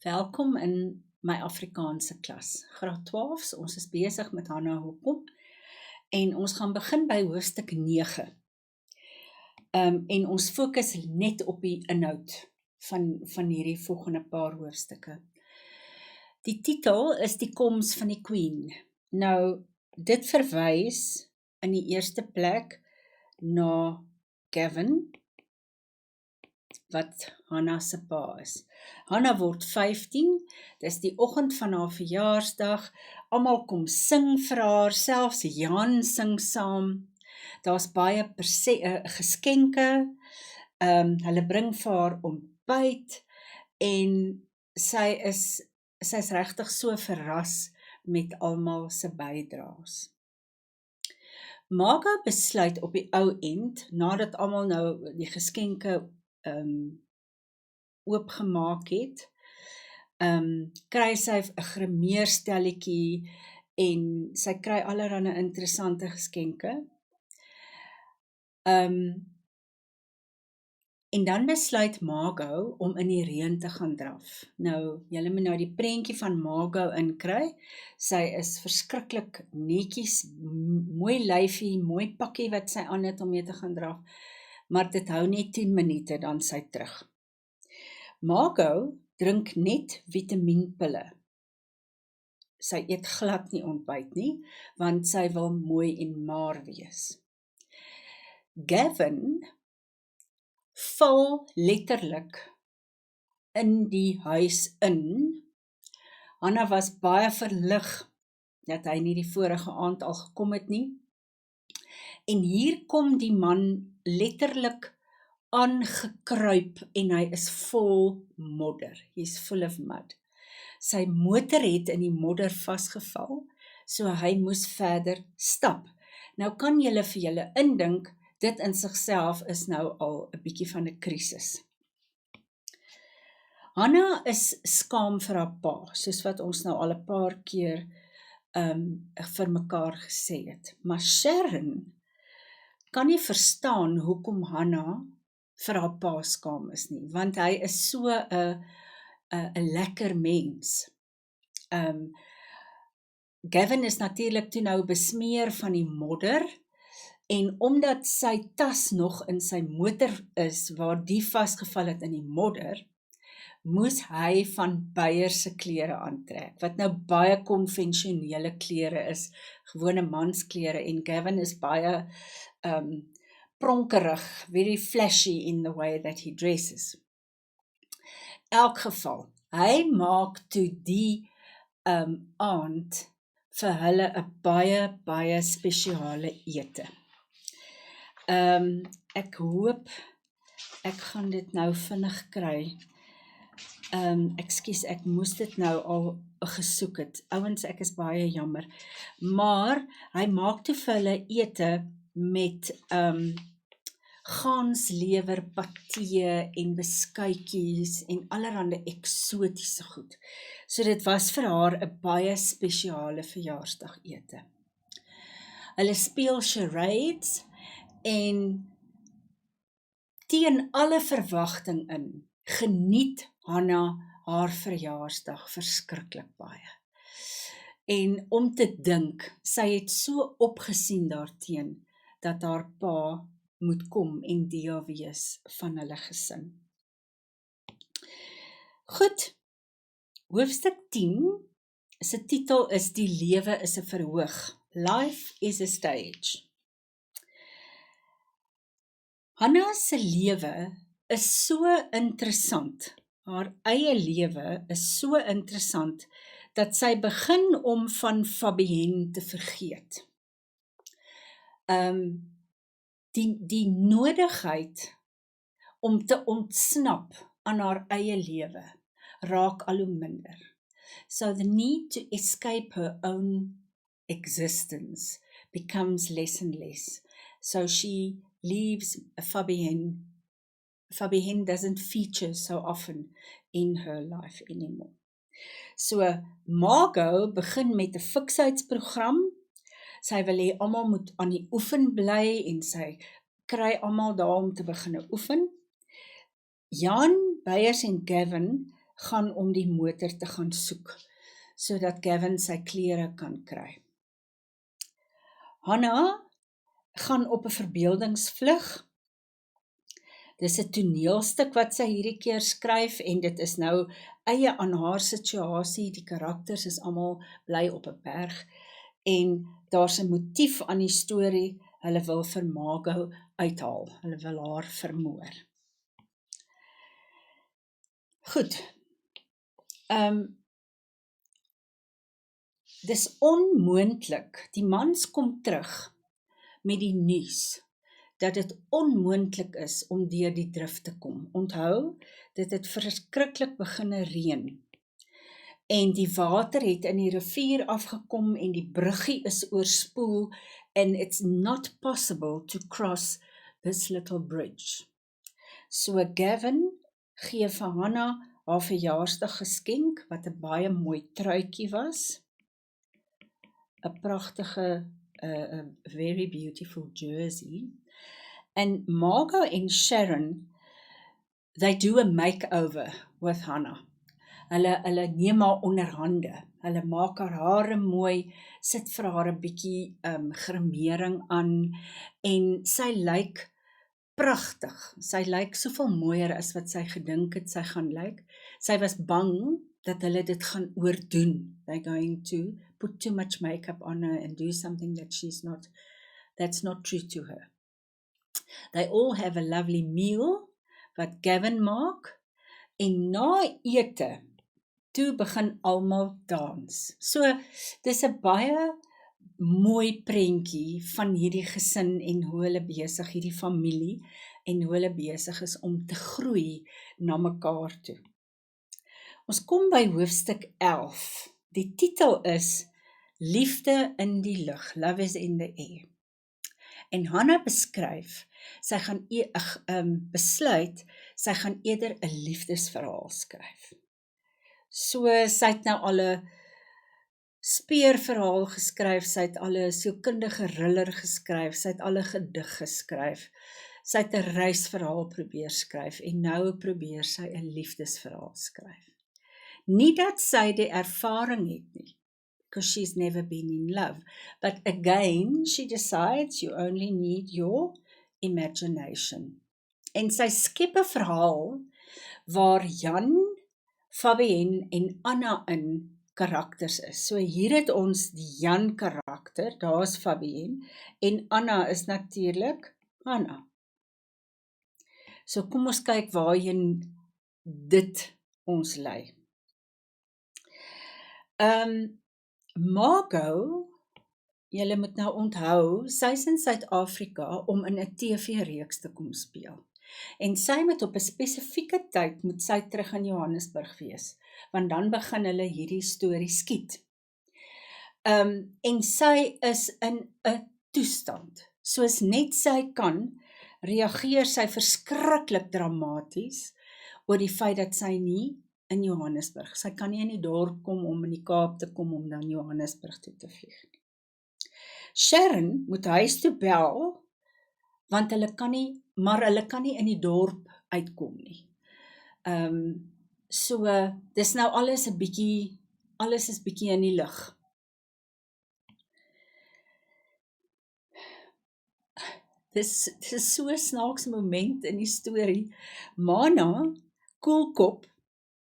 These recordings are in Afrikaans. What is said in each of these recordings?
Welkom in my Afrikaanse klas. Graad 12, ons is besig met Hanna Hoekom en ons gaan begin by hoofstuk 9. En ons fokus net op die inhoud van hierdie volgende paar hoofstukke. Die titel is die koms van die Queen. Nou, dit verwys in die eerste plek na Gavin, wat Hanna se pa is. Hanna word 15, dis die oggend van haar verjaarsdag, almal kom sing vir haar, selfs Jan sing saam, daar's baie geskenke, hulle bring vir haar ontbyt, en sy's regtig so verras met almal se bydraes. Margot besluit op die ou end, nadat almal nou die geskenke oopgemaak het, kry sy 'n grimeerstelletjie en sy kry allerlei interessante geskenke. En dan besluit Margot om in die reën te gaan draf. Nou, julle moet nou die prentjie van Margot inkry. Sy is verskriklik netjies, mooi lyfie, mooi pakkie wat sy aan het om mee te gaan draf, maar dit hou net 10 minute, dan sy terug. Margot drink net vitamienpille. Sy eet glad nie ontbyt nie, want sy wil mooi en maar wees. Gavin val letterlik in die huis in. Hanna was baie verlig dat hy nie die vorige aand al gekom het nie. En hier kom die man letterlik aangekruip en hy is vol modder. He's full of mud. Sy motor het in die modder vasgeval, so hy moes verder stap. Nou kan julle vir julle indink, dit in sigself is nou al 'n bietjie van 'n krisis. Hanna is skaam vir haar pa, soos wat ons nou al 'n paar keer vir mekaar gesê het. Maar Sharon kan nie verstaan hoekom Hanna vir haar pa skaam is nie, want hy is so 'n lekker mens. Gavin is natuurlik toe nou besmeer van die modder, en omdat sy tas nog in sy motor is, waar die vasgeval het in die modder, moes hy van Beyer se klere aantrek, wat nou baie konvensionele klere is, gewone mansklere, en Gavin is baie pronkerig, very flashy in the way that he dresses. Elk geval, hy maak toe die aand vir hulle 'n baie spesiale ete. Ek hoop, ek gaan dit nou vinnig kry. Ekskuus, ek moes dit nou al gesoek het. Ouens, ek is baie jammer. Maar, hy maak toe vir hulle ete met ganslewer patee en beskuitjies en allerhande eksotiese goed. So dit was vir haar 'n baie spesiale verjaarsdagete. Hulle speel charades en teen alle verwagting in, geniet Hanna haar verjaarsdag verskriklik baie. En om te dink, sy het so opgesien daarteen, dat haar pa moet kom en deel wees van hulle gesin. Goed, hoofstuk 10, se titel is Die lewe is 'n verhoog. Life is a stage. Hanna se lewe is so interessant, haar eie lewe is so interessant, dat sy begin om van Fabienne te vergeet. Die nodigheid om te ontsnap aan haar eie lewe raak al hoe minder. So the need to escape her own existence becomes less and less. So she leaves Fabienne. Fabienne doesn't feature so often in her life anymore. So Margot begin met 'n fiksheidsprogram. Sy wil hê almal moet aan die oefen bly en sy kry almal daar om te begin oefen. Jan, Beyers en Gavin gaan om die motor te gaan soek, sodat Gavin sy klere kan kry. Hannah gaan op 'n verbeeldingsvlug. Dis 'n toneelstuk wat sy hierdie keer skryf en dit is nou eie aan haar situasie. Die karakters is almal bly op 'n berg en daar's 'n motief aan die storie. Hulle wil vir Margot uithaal. Hulle wil haar vermoor. Goed. Dis onmoontlik. Die mans kom terug met die nuus dat dit onmoontlik is om deur die drif te kom. Onthou, dit het verskriklik begine reën. En die water het in die rivier afgekom en die bruggie is oorspoel and it's not possible to cross this little bridge. So Gavin gee vir Hannah haar verjaarsdag geskenk, wat 'n baie mooi truitjie was. 'n pragtige, a very beautiful jersey. And Margot and Sharon, they do a makeover with Hannah. Hulle neem haar onder hande. Hulle maak haar hare mooi, sit vir haar 'n bietjie grimering aan en sy lyk pragtig. Sy lyk soveel mooier as wat sy gedink het sy gaan lyk. Sy was bang dat hulle dit gaan oordoen. They're going to put too much makeup on her and do something that's not true to her. They all have a lovely meal wat Gavin maak en na ete toe begin almal dans. So dis 'n baie mooi prentjie van hierdie gesin en hoe hulle besig, hierdie familie en hoe hulle besig is om te groei na mekaar toe. Ons kom by hoofstuk 11. Die titel is Liefde in die lug, Love is in the air. En Hannah beskryf, sy gaan besluit, sy gaan eerder 'n liefdesverhaal skryf. So sy het nou al 'n speurverhaal geskryf, sy het al 'n sielkundige thriller geskryf, sy het al 'n gedig geskryf, sy het 'n reisverhaal probeer skryf en nou probeer sy 'n liefdesverhaal skryf. Nie dat sy die ervaring het nie, because she's never been in love, but again she decides you only need your imagination. En sy skep 'n verhaal waar Jan, Fabienne en Anna in karakters is. So hier het ons die Jan karakter, daar's Fabienne, en Anna is natuurlik Hannah. So kom ons kyk waarheen dit ons lei. Margot, julle moet nou onthou, sy is in Suid-Afrika om in 'n TV-reeks te kom speel. En sy moet op 'n spesifieke tyd moet sy terug in Johannesburg wees, want dan begin hulle hierdie storie skiet. En sy is in 'n toestand, soos net sy kan, reageer sy verskriklik dramaties oor die feit dat sy nie in Johannesburg, sy kan nie in die dorp kom om in die Kaap te kom om dan Johannesburg toe te vlieg. Sharon moet huis toe bel, want hulle kan nie in die dorp uitkom nie. So, dis nou alles is bietjie in die lug. Dis so 'n snaakse moment in die storie. Mana, koelkop,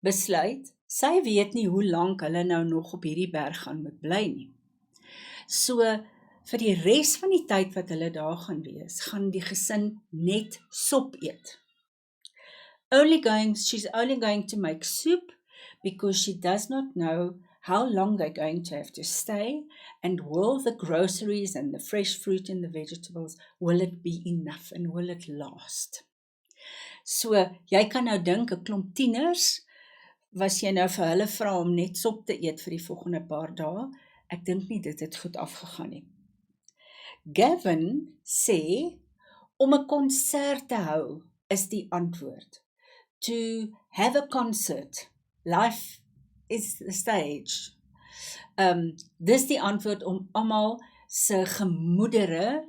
besluit, sy weet nie hoe lank hulle nou nog op hierdie berg gaan moet bly nie. So, vir die res van die tyd wat hulle daar gaan wees, gaan die gesin net sop eet. She's only going to make soup because she does not know how long they're going to have to stay and will the groceries and the fresh fruit and the vegetables, will it be enough and will it last? So, jy kan nou dink, 'n klomp tieners, was jy nou vir hulle vra om net sop te eet vir die volgende paar dae, ek dink nie dit het goed afgegaan nie. Gavin sê, om 'n konsert te hou, is die antwoord. To have a concert, life is the stage. Dis die antwoord om almal se gemoedere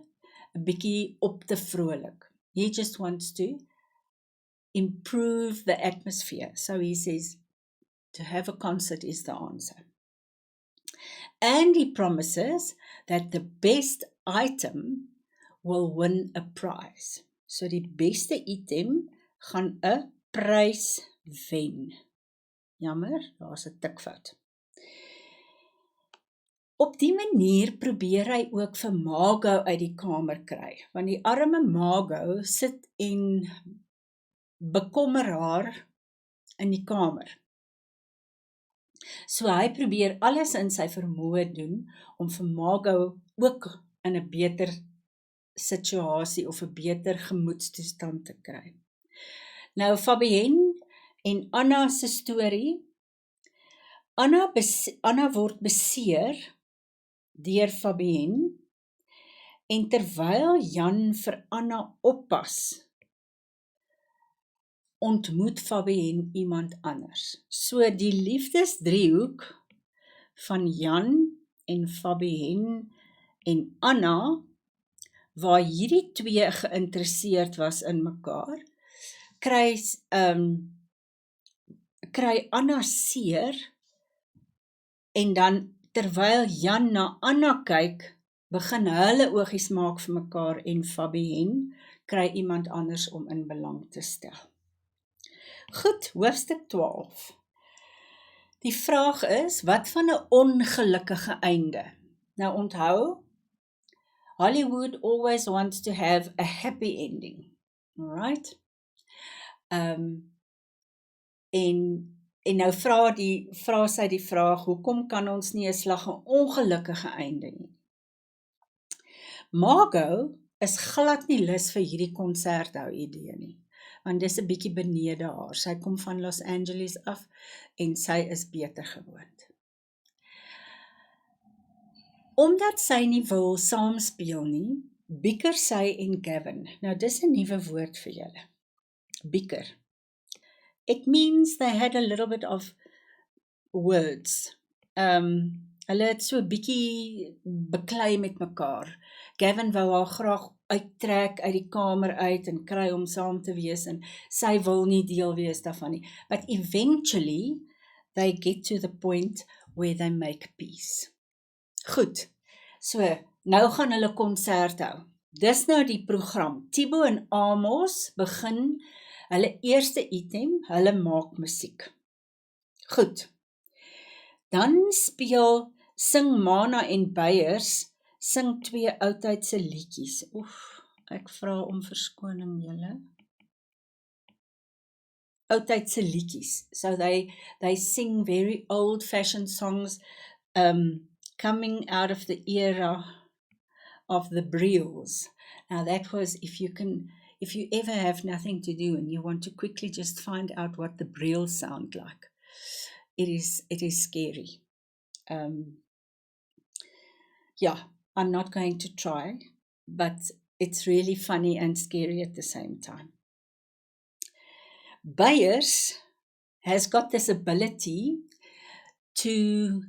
'n bietjie op te vrolik. He just wants to improve the atmosphere. So he says, To have a concert is the answer. And he promises that the best item will win a prize. So die beste item gaan 'n prys wen. Jammer, daar's 'n tikfout. Op die manier probeer hy ook vir Margot uit die kamer kry, want die arme Margot sit en bekommer haar in die kamer. So hy probeer alles in sy vermoë doen om vir Margot ook in 'n beter situasie of 'n beter gemoedstoestand te kry. Nou Fabienne en Anna se storie. Anna word beseer deur Fabienne en terwyl Jan vir Anna oppas, ontmoet Fabienne iemand anders. So die liefdesdriehoek van Jan en Fabienne en Anna, waar hierdie twee geïnteresseerd was in mekaar, kry Anna seer en dan terwyl Jan na Anna kyk, begin hulle oogies maak vir mekaar en Fabienne kry iemand anders om in belang te stel. Goed, hoofstuk 12. Die vraag is, wat van 'n ongelukkige einde? Nou onthou, Hollywood always wants to have a happy ending. Alright? En nou vra sy die vraag, hoekom kan ons nie 'n slag 'n ongelukkige einde nie? Margot is glad nie lus vir hierdie konserthou idee nie, want dis 'n bietjie benede haar. Sy kom van Los Angeles af en sy is beter gewoond. Omdat sy nie wil saamspeel nie, bikker sy en Gavin. Nou dis 'n nuwe woord vir julle. Bikker. It means they had a little bit of words. Hulle het so bietjie beklei met mekaar. Gavin wou haar graag uittrek uit die kamer uit en kry om saam te wees en sy wil nie deel wees daarvan nie. But eventually they get to the point where they make peace. Goed, so nou gaan hulle konsert hou. Dis nou die program. Thibaut en Amos begin hulle eerste item, hulle maak musiek. Goed, dan sing Mana en Beyers, sing twee oudtydse liedjies. Ek vra om verskoning julle. Oudtydse liedjies. So they sing very old-fashioned songs, coming out of the era of the Briels. Now that was, if you ever have nothing to do and you want to quickly just find out what the Briels sound like, it is scary. I'm not going to try, but it's really funny and scary at the same time. Beyers has got this ability to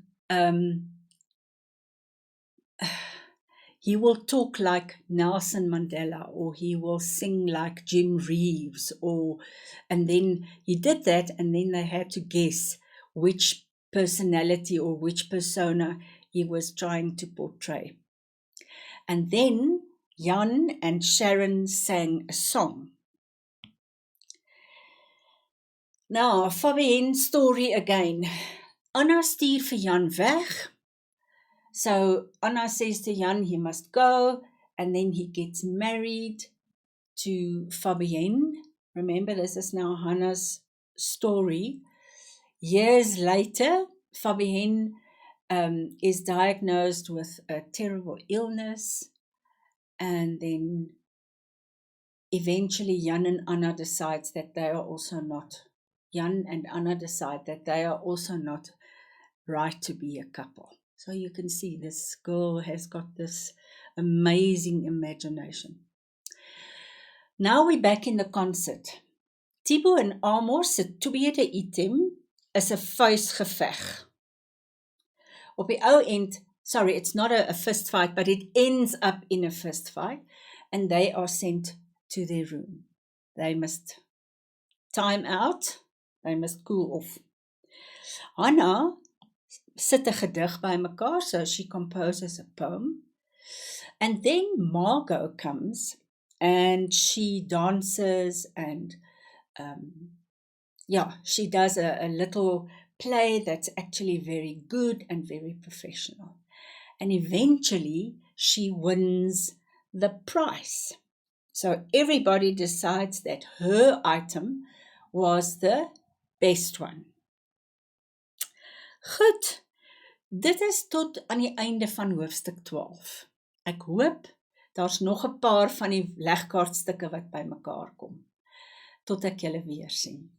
he will talk like Nelson Mandela, or he will sing like Jim Reeves, and then he did that, and then they had to guess which personality or which persona he was trying to portray. And then Jan and Sharon sang a song. Now, Fabienne's story again. Anna stuur vir Jan weg. So Anna says to Jan, he must go, and then he gets married to Fabienne. Remember, this is now Hannah's story. Years later, Fabienne is diagnosed with a terrible illness, and then eventually Jan and Anna decide that they are also not right to be a couple. So you can see this girl has got this amazing imagination. Now we're back in the concert. Thibaut en Amos se tweede item is 'n vuisgeveg. Op die ou end, sorry, it's not a fist fight, but it ends up in a fist fight, and they are sent to their room. They must time out, they must cool off. Hannah sit 'n gedig bymekaar, so she composes a poem. And then Margot comes and she dances and she does a little play that's actually very good and very professional. And eventually she wins the prize. So everybody decides that her item was the best one. Goed, dit is tot aan die einde van hoofstuk 12. Ek hoop, daar's nog 'n paar van die legkaartstukke wat bymekaar kom. Tot ek julle weer sien.